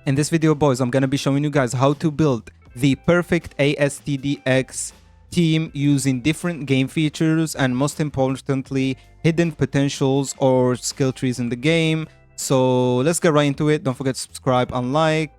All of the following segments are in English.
In this video, boys, I'm gonna be showing you guys how to build the perfect ASTDX team using different game features and most importantly, hidden potentials or skill trees in the game. So let's get right into it. Don't forget to subscribe and like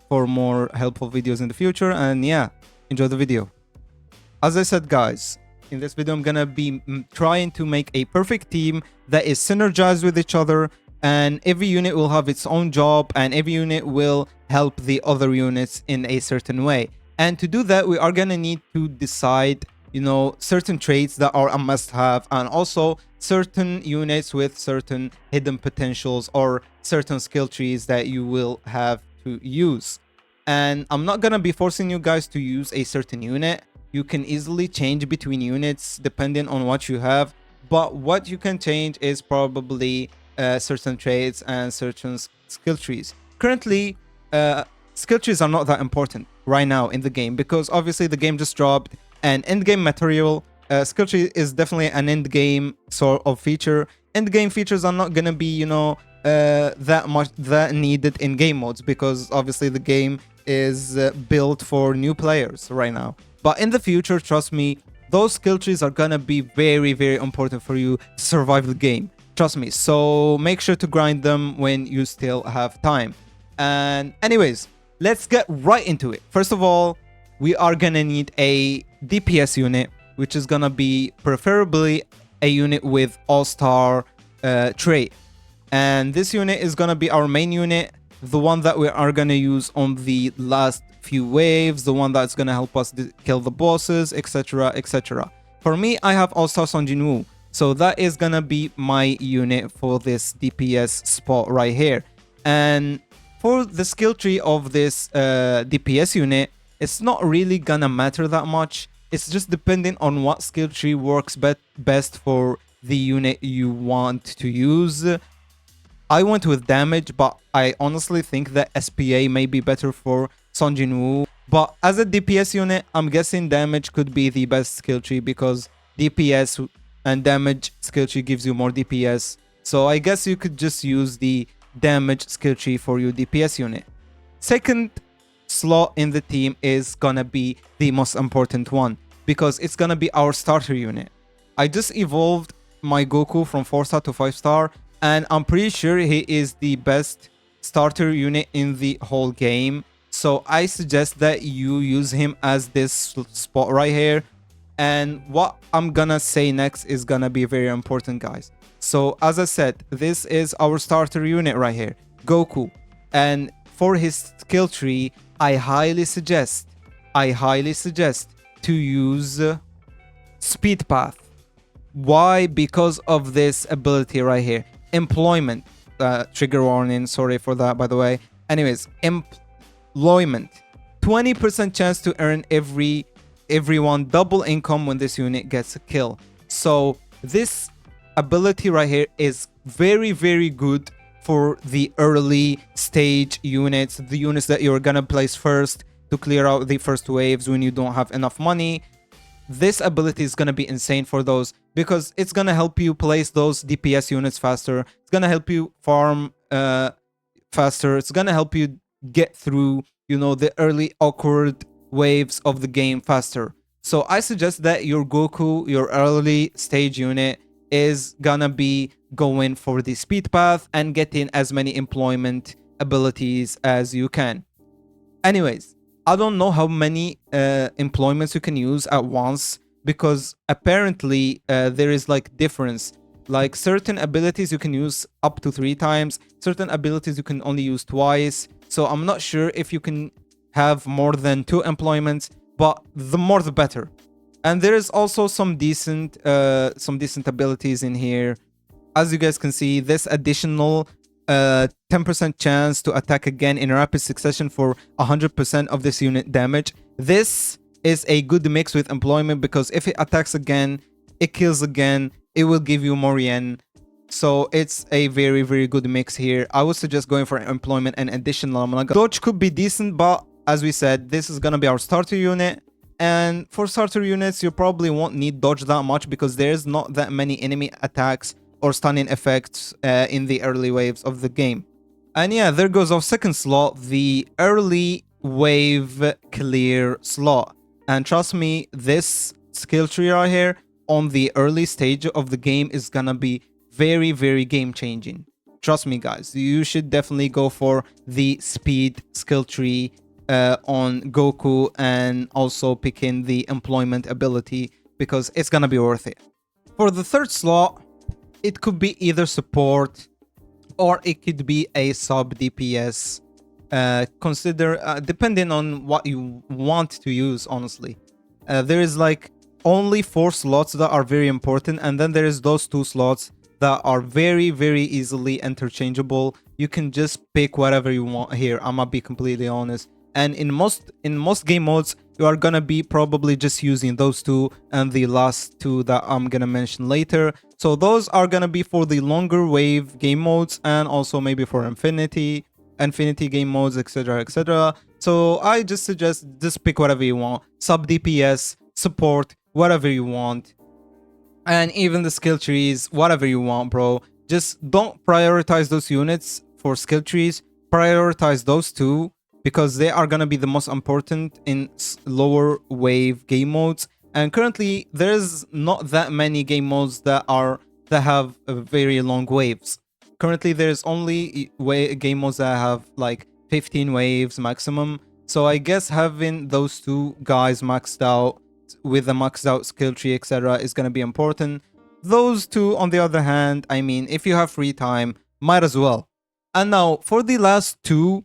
for more helpful videos in the future. And yeah, enjoy the video. As I said, guys, in this video, I'm gonna be trying to make a perfect team that is synergized with each other, and every unit will have its own job and every unit will help the other units in a certain way. And to do that, we are gonna need to decide, certain traits that are a must-have, and also certain units with certain hidden potentials or certain skill trees that you will have to use. And I'm not gonna be forcing you guys to use a certain unit. You can easily change between units depending on what you have, but what you can change is probably certain traits and certain skill trees. Currently, skill trees are not that important right now in the game because obviously the game just dropped an end game material. Skill tree is definitely an end game sort of feature. End game features are not gonna be, that needed in game modes because obviously the game is built for new players right now. But in the future, trust me, those skill trees are gonna be very, very important for you to survive the game. Trust me. So make sure to grind them when you still have time. And anyways, let's get right into it. First of all, we are gonna need a DPS unit, which is gonna be preferably a unit with all-star trait. And this unit is gonna be our main unit, the one that we are gonna use on the last few waves, the one that's gonna help us kill the bosses, etc, etc. For me, I have all-star Song Jin-woo, so that is gonna be my unit for this DPS spot right here. And for the skill tree of this DPS unit, it's not really gonna matter that much. It's just depending on what skill tree works best for the unit you want to use. I went with damage, but I honestly think that SPA may be better for Song Jin-woo. But as a DPS unit, I'm guessing damage could be the best skill tree because DPS and damage skill tree gives you more DPS. So I guess you could just use the damage skill tree for your DPS unit. Second slot in the team is gonna be the most important one because it's gonna be our starter unit. I just evolved my Goku from 4-star to 5-star, and I'm pretty sure he is the best starter unit in the whole game. So I suggest that you use him as this spot right here. And what I'm gonna say next is gonna be very important, guys. So as I said, this is our starter unit right here, Goku. And for his skill tree, I highly suggest to use Speed Path. Why? Because of this ability right here, employment. Trigger warning, sorry for that, by the way. Anyways, employment, 20% chance to earn everyone double income when this unit gets a kill. So this ability right here is very, very good for the early stage units, the units that you're gonna place first to clear out the first waves when you don't have enough money. This ability is gonna be insane for those because it's gonna help you place those DPS units faster. It's gonna help you farm faster. It's gonna help you get through, the early awkward waves of the game faster. So I suggest that your Goku, your early stage unit, is gonna be going for the speed path and getting as many employment abilities as you can. Anyways, I don't know how many employments you can use at once because apparently there is like difference. Like certain abilities you can use up to 3 times, certain abilities you can only use twice. So I'm not sure if you can have more than 2 employments, but the more the better. And there is also some decent abilities in here. As you guys can see, this additional 10% chance to attack again in rapid succession for 100% of this unit damage. This is a good mix with employment because if it attacks again, it kills again, it will give you more yen. So it's a very, very good mix here. I would suggest going for employment and additional. Dodge could be decent, but as we said, this is gonna be our starter unit. And for starter units, you probably won't need dodge that much because there's not that many enemy attacks or stunning effects in the early waves of the game. And yeah, there goes our second slot, the early wave clear slot. And trust me, this skill tree right here on the early stage of the game is gonna be very, very game changing. Trust me, guys, you should definitely go for the speed skill tree on Goku, and also pick in the employment ability because it's gonna be worth it. For the third slot, it could be either support or it could be a sub DPS. Consider depending on what you want to use, honestly. There is like only 4 slots that are very important, and then there is those 2 slots that are very, very easily interchangeable. You can just pick whatever you want here. I'm gonna be completely honest. And in most game modes, you are gonna be probably just using those 2 and the last 2 that I'm gonna mention later. So those are gonna be for the longer wave game modes, and also maybe for infinity game modes, etc, etc. So I just suggest just pick whatever you want. Sub DPS, support, whatever you want. And even the skill trees, whatever you want, bro. Just don't prioritize those units for skill trees. Prioritize those 2 because they are gonna be the most important in lower wave game modes. And currently, there's not that many game modes that have very long waves. Currently, there's only game modes that have like 15 waves maximum. So I guess having those 2 guys maxed out with a maxed out skill tree, etc., is gonna be important. Those 2, on the other hand, I mean, if you have free time, might as well. And now for the last 2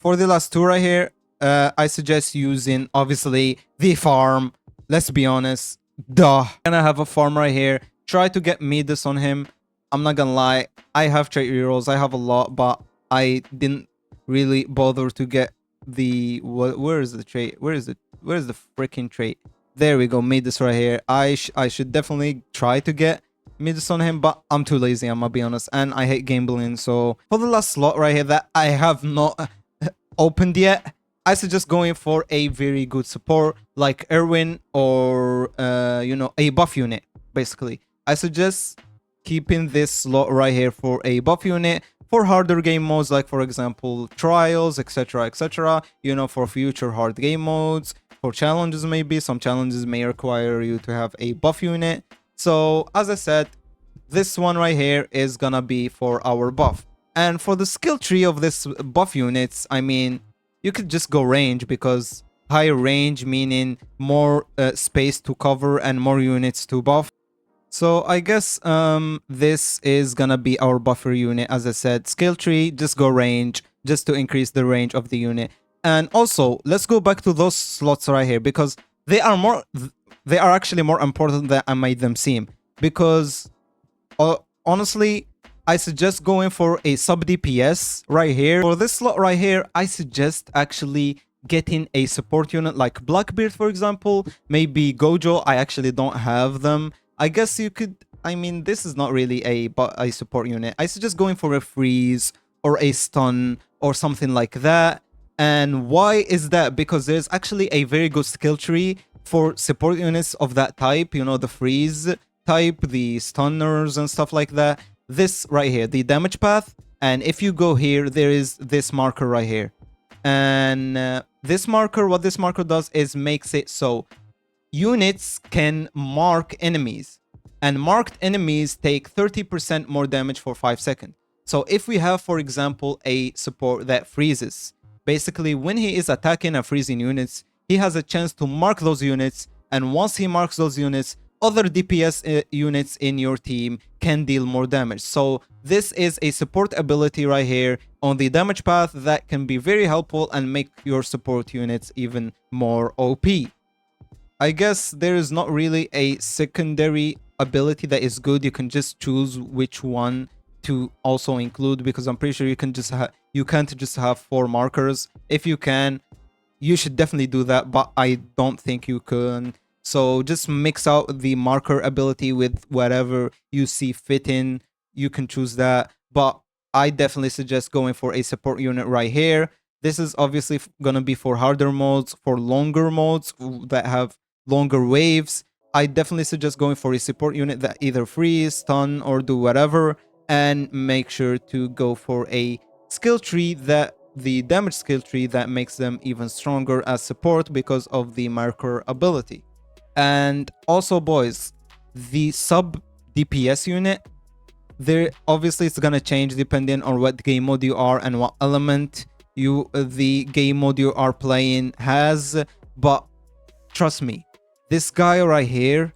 right here, I suggest using obviously the farm. Let's be honest, duh. Gonna have a farm right here. Try to get Midas on him. I'm not gonna lie, I have trait rerolls. I have a lot, but I didn't really bother to get the where is the trait? Where is the freaking trait? There we go, Midas right here. I should definitely try to get Midas on him, but I'm too lazy, I'm gonna be honest, and I hate gambling. So for the last slot right here that I have not opened yet, I suggest going for a very good support like Erwin, or you know, a buff unit. Basically, I suggest keeping this slot right here for a buff unit for harder game modes, like for example trials, etc, etc, you know, for future hard game modes, for challenges. Maybe some challenges may require you to have a buff unit. So as I said, this one right here is gonna be for our buff. And for the skill tree of this buff units, I mean, you could just go range, because higher range meaning more space to cover and more units to buff. So I guess this is gonna be our buffer unit. As I said, skill tree, just go range, just to increase the range of the unit. And also, let's go back to those slots right here, because they are actually more important than I made them seem. Because honestly, I suggest going for a sub DPS right here. For this slot right here, I suggest actually getting a support unit like Blackbeard, for example, maybe Gojo. I actually don't have them. I guess you could, I mean, this is not really a support unit. I suggest going for a freeze or a stun or something like that. And why is that? Because there's actually a very good skill tree for support units of that type, you know, the freeze type, the stunners and stuff like that. This right here, the damage path. And if you go here, there is this marker right here. And this marker, what this marker does is makes it so units can mark enemies, and marked enemies take 30% more damage for 5 seconds. So if we have, for example, a support that freezes, basically when he is attacking and freezing units, he has a chance to mark those units, and once he marks those units, other DPS units in your team can deal more damage. So this is a support ability right here on the damage path that can be very helpful and make your support units even more OP. I guess there is not really a secondary ability that is good. You can just choose which one to also include, because I'm pretty sure you can just you can't just have 4 markers. If you can, you should definitely do that, but I don't think you can. So just mix out the marker ability with whatever you see fit in. You can choose that, but I definitely suggest going for a support unit right here. This is obviously going to be for harder modes, for longer modes that have longer waves. I definitely suggest going for a support unit that either freeze, stun, or do whatever, and make sure to go for a skill tree that the damage skill tree that makes them even stronger as support because of the marker ability. And also, boys, the sub DPS unit, there obviously it's gonna change depending on what game mode you are and what element the game mode you are playing has. But trust me, this guy right here,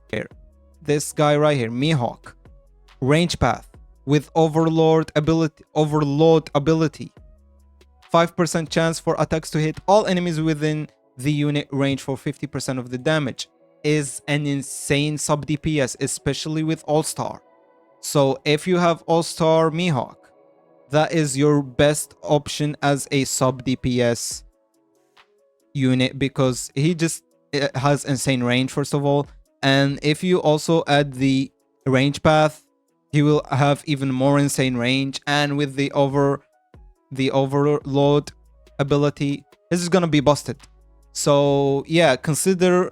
Mihawk, range path with overload ability, 5% chance for attacks to hit all enemies within the unit range for 50% of the damage, is an insane sub DPS, especially with All-Star. So if you have All-Star Mihawk, that is your best option as a sub DPS unit, because he just has insane range, first of all. And if you also add the range path, he will have even more insane range. And with the overload ability, this is gonna be busted. So yeah, consider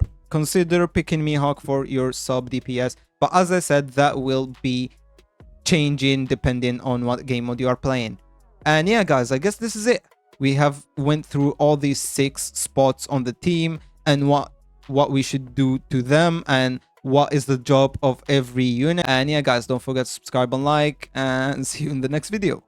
picking Mihawk for your sub DPS. But as I said, that will be changing depending on what game mode you are playing. And yeah, guys, I guess this is it. We have went through all these 6 spots on the team and what we should do to them and what is the job of every unit. And yeah, guys, don't forget to subscribe and like, and see you in the next video.